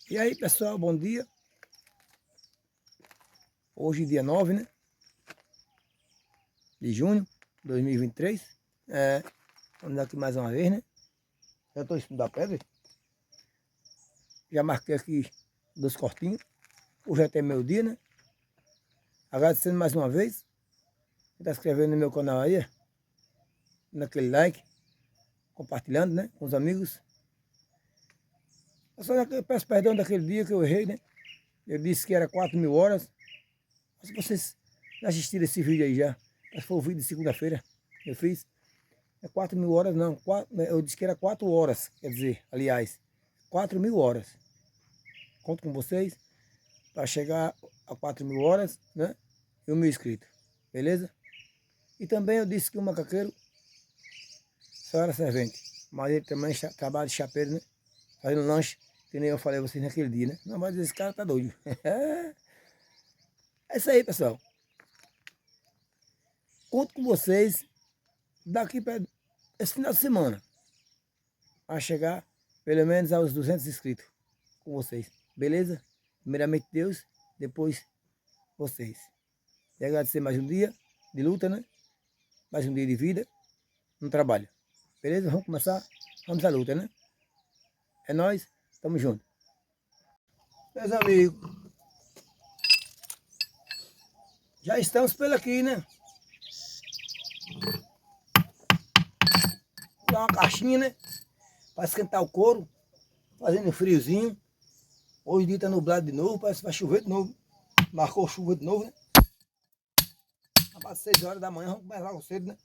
E aí, pessoal, bom dia. Hoje, dia 9, né? De junho de 2023. Vamos aqui mais uma vez, né? Já estou estudando a pedra. Já marquei aqui 2 cortinhos. Hoje é até meio-dia, né? Agradecendo mais uma vez. Quem está inscrevendo no meu canal aí, naquele like, compartilhando, né? Com os amigos. Eu só peço perdão daquele dia que eu errei, né? Eu disse que era 4.000 horas. Mas vocês já assistiram esse vídeo aí já. Esse foi o vídeo de segunda-feira que eu fiz. É 4.000 horas não. Eu disse que era 4 horas. Quer dizer, aliás, 4.000 horas. Conto com vocês para chegar a 4.000 horas, né? E 1.000 inscritos. Beleza? E também eu disse que o macaqueiro só era servente. Mas ele também trabalha de chapeiro, né? Fazendo lanche. Que nem eu falei a vocês naquele dia, né? Não, mas esse cara tá doido. É isso aí, pessoal. Conto com vocês daqui para esse final de semana. A chegar pelo menos aos 200 inscritos com vocês. Beleza? Primeiramente Deus, depois vocês. E agradecer mais um dia de luta, né? Mais um dia de vida no trabalho. Beleza? Vamos começar? Vamos à luta, né? É nóis, tamo junto. Meus amigos, já estamos por aqui, né? Vou dar uma caixinha, né? Para esquentar o couro, fazendo um friozinho. Hoje o dia tá nublado de novo, parece que vai chover de novo. Marcou chuva de novo, né? Às 6 horas da manhã, vamos começar logo cedo, né?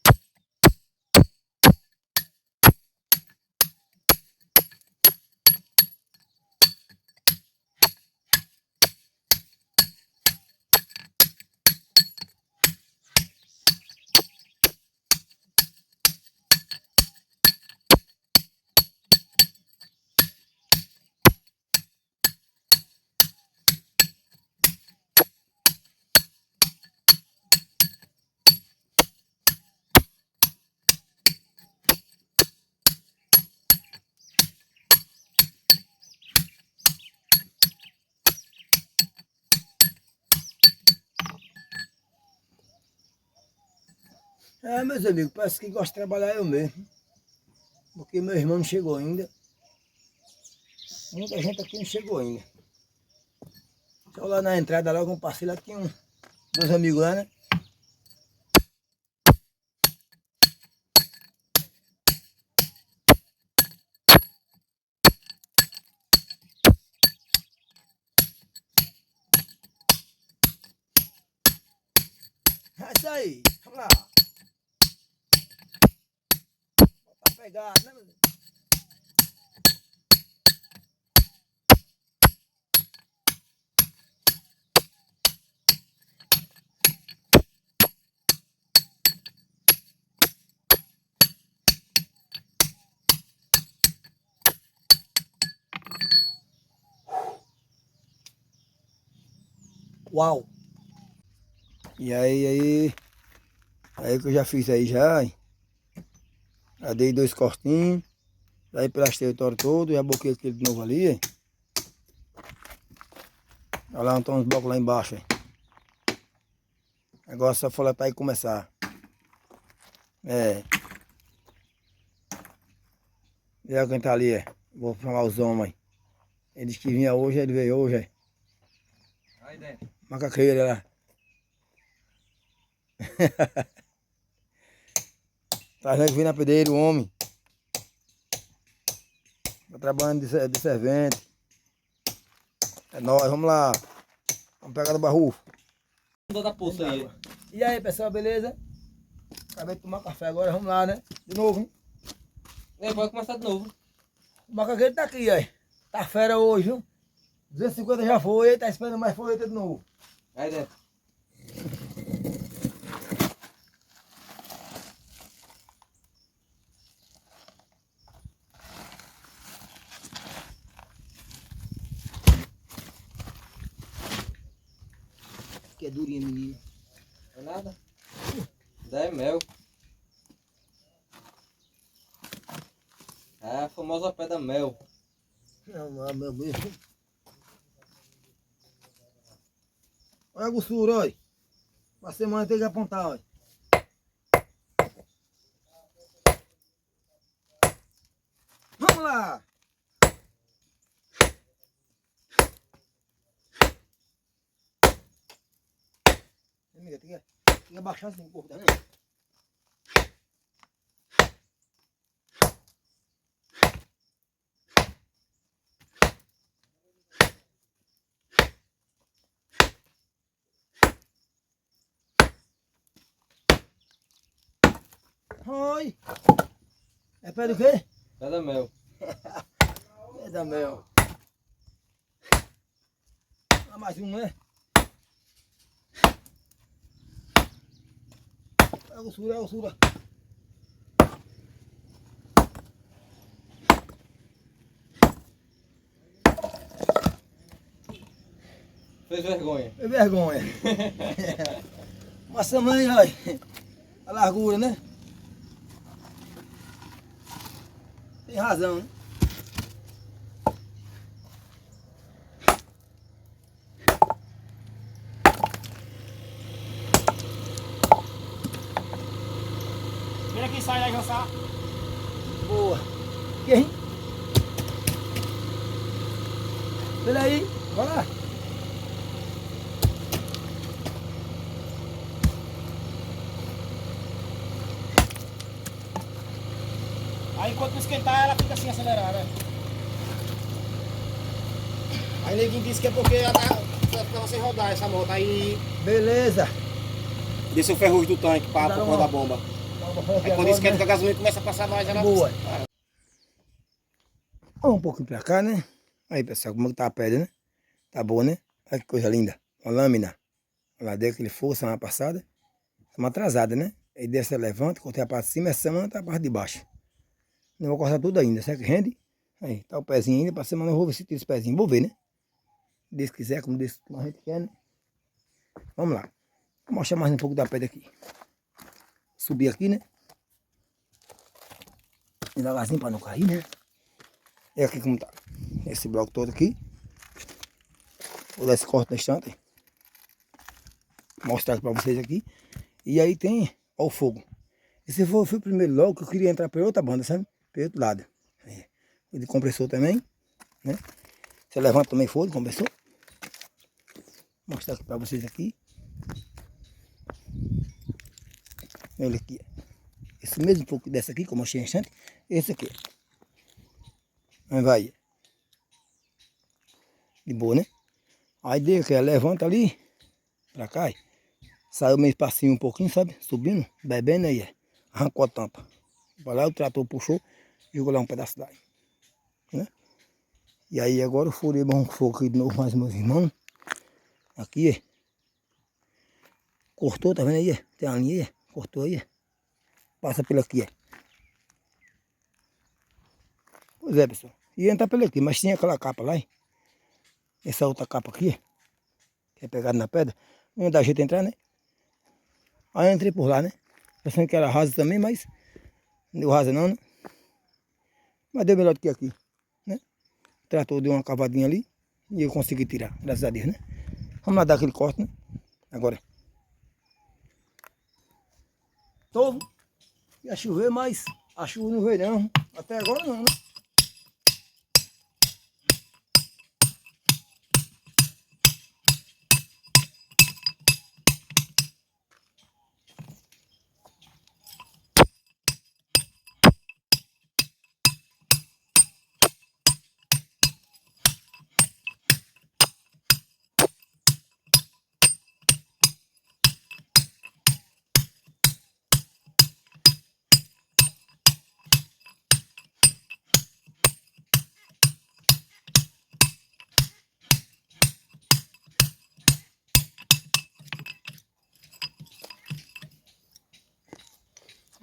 Meus amigos, parece que gosta de trabalhar eu mesmo. Porque meu irmão não chegou ainda. Muita gente aqui não chegou ainda. Só lá na entrada, logo eu passei lá, tinha 2 amigos lá, né? É isso aí, vamos lá. Tá pegado, né, meu Deus? Uau! E aí que eu já fiz aí já, hein? Já dei 2 cortinhos, aí plastei o toro todo, já boquei aquele de novo ali, hein? Olha lá, estão uns blocos lá embaixo, hein? Agora só folhetar e começar. E aí quem tá ali, Vou chamar os homens. Ele disse que vinha hoje, ele veio hoje, Aí dentro. Macaqueira lá. Traz nós que vem na pedreira, o homem. Tá trabalhando de servente. É nóis, vamos lá. Vamos pegar no barrufo. Da poça aí. E aí, pessoal, beleza? Acabei de tomar café agora, vamos lá, né? De novo, hein? Pode começar de novo. O macaqueiro tá aqui, aí. Tá fera hoje, viu? 250 já foi, tá esperando mais folheta de novo. Aí dentro. Que é durinha, menina. Não é nada. Daí é mel. É a famosa pedra mel. Não, não é meu mesmo. Olha a grossura, olha. Pra semana tem que apontar, olha. Vamos lá! Amiga, tem que abaixar assim um pouco, tá vendo? Oi! É pé do quê? Pé da mel. É da mel. Ah, mais um, né? É a grossura, é a grossura. Fez vergonha. É vergonha. Mas também, olha, a largura, né? Tem razão, né? Vira aqui, sai daí, Jossá. Boa. Quem? Olha aí, vai lá. Aí enquanto não esquentar, ela fica assim acelerada. Aí neguinho disse que é porque ela tá pra você rodar essa moto. Aí Beleza. desceu o ferrugem do tanque pra Dá por uma- da bomba. Aí quando esquenta, a gasolina começa a passar mais, ela... Boa. Vamos um pouquinho pra cá, né? Aí, pessoal, como tá a pedra, né? Tá boa, né? Olha que coisa linda. Uma lâmina. Lá deu aquele fogo semana passada. Semana atrasada, né? Aí dessa levanta, cortei a parte de cima, essa semana tá a parte de baixo. Não vou cortar tudo ainda, será que rende? Aí, tá o pezinho ainda, pra semana eu vou ver se tira esse pezinho. Vou ver, né? Deus quiser, como Deus, como a gente quer, né? Vamos lá. Vou mostrar mais um pouco da pedra aqui. Subir aqui, né? Devagarzinho pra não cair, né? É aqui como tá. Esse bloco todo aqui. Vou dar esse corte na estante. Mostrar aqui pra vocês aqui. E aí tem, ó, o fogo. Esse fogo foi o primeiro logo que eu queria entrar pela outra banda, sabe? Pelo outro lado. É. O de compressor também, né? Você levanta também fogo de compressor. Vou mostrar aqui pra vocês aqui. Olha aqui. Esse mesmo fogo dessa aqui, que eu mostrei em instante. Esse aqui. Aí vai. De boa, né? Aí deu que levanta ali, pra cá. Saiu meio espacinho um pouquinho, sabe? Subindo, bebendo aí. Arrancou a tampa. Para lá o trator puxou, jogou lá um pedaço daí. Né? E aí agora eu furei bom fogo aqui de novo, mais meus irmãos. Aqui, é. Cortou, tá vendo aí? É? Tem a linha aí, é? Cortou aí. É? Passa pela aqui, é. Pois é, pessoal. Ia entrar pela aqui, mas tinha aquela capa lá, é. Essa outra capa aqui, é. Que é pegada na pedra. Não dá jeito de entrar, né? Aí eu entrei por lá, né? Pensando que era rasa também, mas não deu rasa não, né? Mas deu melhor do que aqui, né? O trator deu uma cavadinha ali e eu consegui tirar, graças a Deus, né? Vamos lá dar aquele corte, né? Agora. Tô. Ia chover, mas a chuva não veio não. Até agora não, né?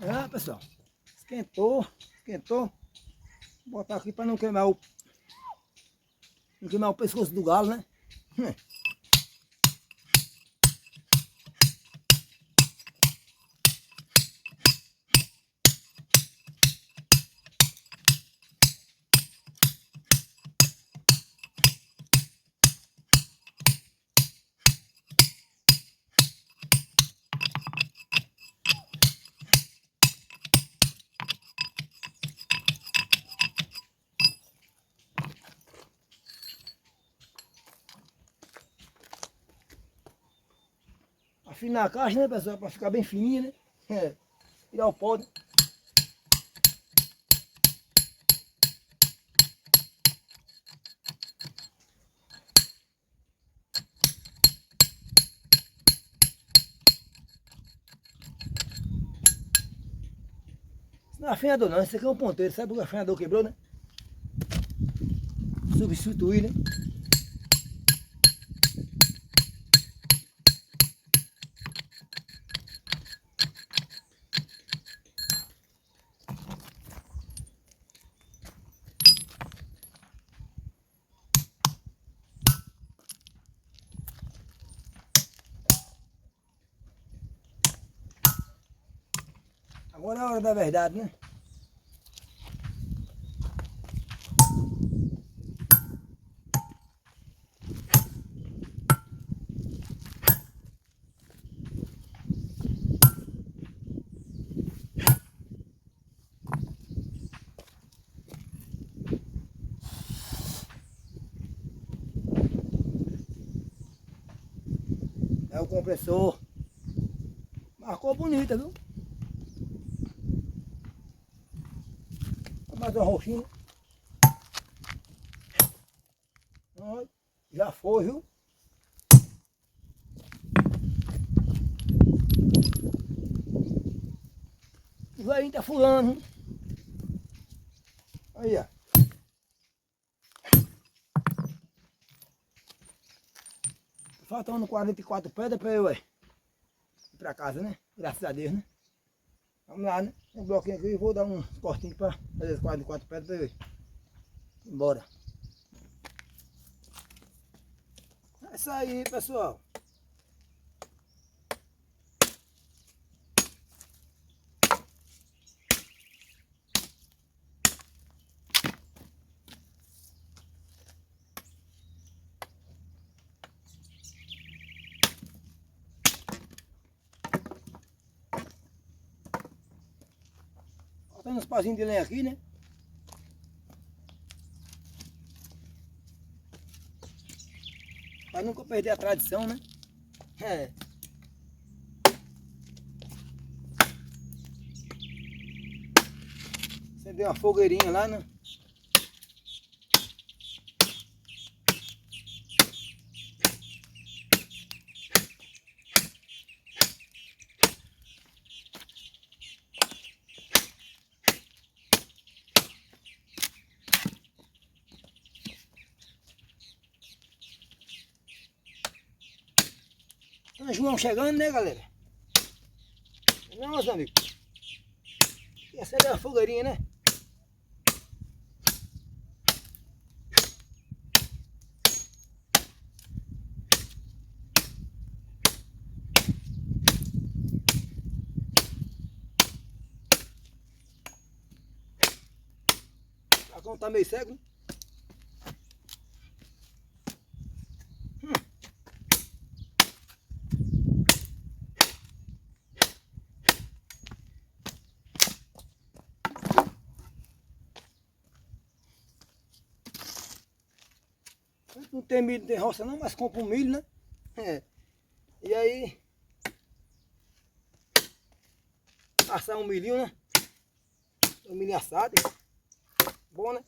É, pessoal. Esquentou, esquentou. Vou botar aqui para não queimar o pescoço do galo, né? afinar a caixa, né, pessoal? Para ficar bem fininha, né? É. Tirar o pó, né? Isso não é afinador não, isso aqui é um ponteiro. Sabe o que o afinador quebrou, né? Substituir, né? Agora é a hora da verdade, né? É o compressor. Marcou bonita, viu? Mais uma roxinha. Ó, já foi, viu? O velhinho tá furando, viu? Aí, ó. Faltando 44 pedras para eu ir para casa, né? Graças a Deus, né? Vamos lá, né? Tem um bloquinho aqui, vou dar um cortinho para fazer as 44 pedras para eu ir. Embora. É isso aí, pessoal. Faltando uns pauzinhos de lenha aqui, né? Para nunca perder a tradição, né? É. Acender uma fogueirinha lá, né? São João chegando, né, galera? Não, meus amigos. E acender uma fogueirinha, né? O facão tá meio cego, né? Não tem milho, não tem roça não, mas compra um milho, né? É. E aí, assar um milhinho, né? Um milho assado. Bom, né?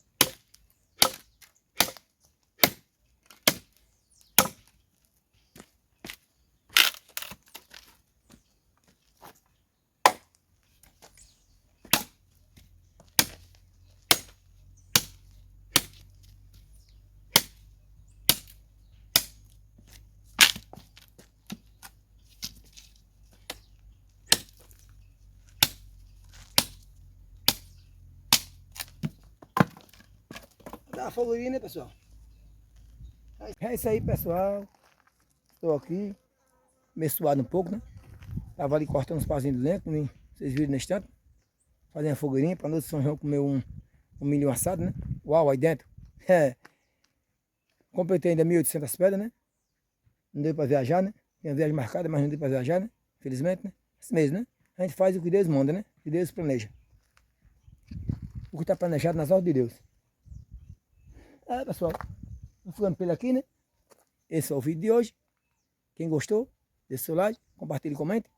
Dá uma fogueirinha, né, pessoal? É isso aí, pessoal. Estou aqui, meio suado um pouco, né? Tava ali cortando uns pauzinhos de lenha, como vocês viram na estante. Fazendo a fogueirinha para noite São João comer um milho assado, né? Uau, aí dentro. É. Completei ainda 1.800 pedras, né? Não deu para viajar, né? Tinha viagem marcada, mas não deu para viajar, né? Felizmente, né? Assim mesmo, né? A gente faz o que Deus manda, né? O que Deus planeja. O que está planejado nas ordens de Deus. É, pessoal. Vou ficando por aqui, né? Esse é o vídeo de hoje. Quem gostou, deixa o seu like, compartilhe e comente.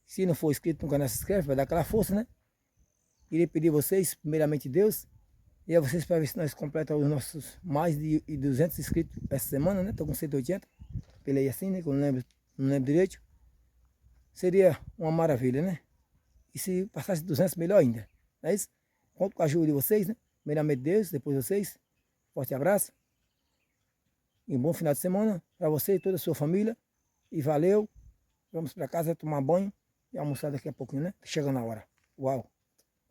Se não for inscrito no canal, se inscreve, vai dar aquela força, né? Irei pedir a vocês, primeiramente Deus, e a vocês para ver se nós completamos os nossos mais de 200 inscritos essa semana, né? Estou com 180, pelei assim, né? Que eu não lembro direito. Seria uma maravilha, né? E se passasse 200, melhor ainda. Não é isso? Conto com a ajuda de vocês, né? Primeiramente Deus, depois vocês. Forte abraço. E um bom final de semana para você e toda a sua família. E valeu. Vamos para casa tomar banho e almoçar daqui a pouquinho, né? Chegando a hora. Uau,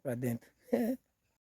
para dentro.